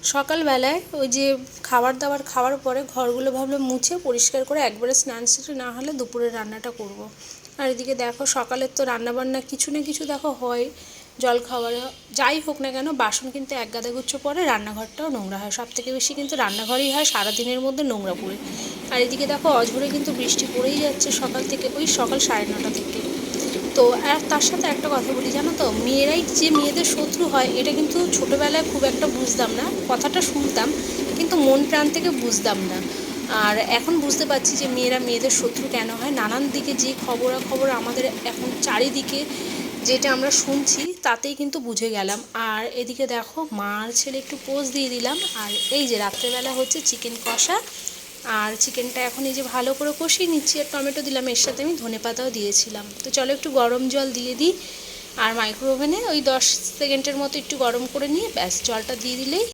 সকালবেলায় ওই যে খাবার দাবার খাওয়ার পরে ঘরগুলো ভাবলাম মুছে পরিষ্কার করে একবারে স্নান সেরে না হলে দুপুরের রান্নাটা করব। আর এদিকে দেখো সকালের তো রান্নাবান্না কিছু না কিছু দেখো হয়, জলখাবার যাই হোক না কেন বাসন কিন্তু এক গাদা গুচ্ছ পরে রান্নাঘরটাও নোংরা হয়, সব থেকে বেশি কিন্তু রান্নাঘরেই হয় সারাদিনের মধ্যে নোংরা পড়ে। আর এদিকে দেখো অঝরে কিন্তু বৃষ্টি পড়েই যাচ্ছে সকাল থেকে, ওই সকাল 9:30 থেকে। তো আর তার সাথে একটা কথা বলি জানো তো, মেয়েরাই যে মেয়েদের শত্রু হয় এটা কিন্তু ছোটোবেলায় খুব একটা বুঝতাম না, কথাটা শুনতাম কিন্তু মন প্রাণ থেকে বুঝতাম না। আর এখন বুঝতে পারছি যে মেয়েরা মেয়েদের শত্রু কেন হয়, নানান দিকে যে খবরাখবর আমাদের এখন চারিদিকে যেটা আমরা শুনছি তাতেই কিন্তু বুঝে গেলাম। আর এদিকে দেখো মার ছেলে একটু পোজ দিয়ে দিলাম, আর এই যে রাত্রেবেলা হচ্ছে চিকেন কষা। আর চিকেনটা এখন এই যে ভালো করে কষিয়ে নিচ্ছি, আর টমেটো দিলাম, এর সাথে আমি ধনেপাতাও দিয়েছিলাম। তো চলো একটু গরম জল দিয়ে দিই, আর মাইক্রো ওভেনে ওই 10 সেকেন্ডের মতো একটু গরম করে নিয়ে ব্যাস জলটা দিয়ে দিলেই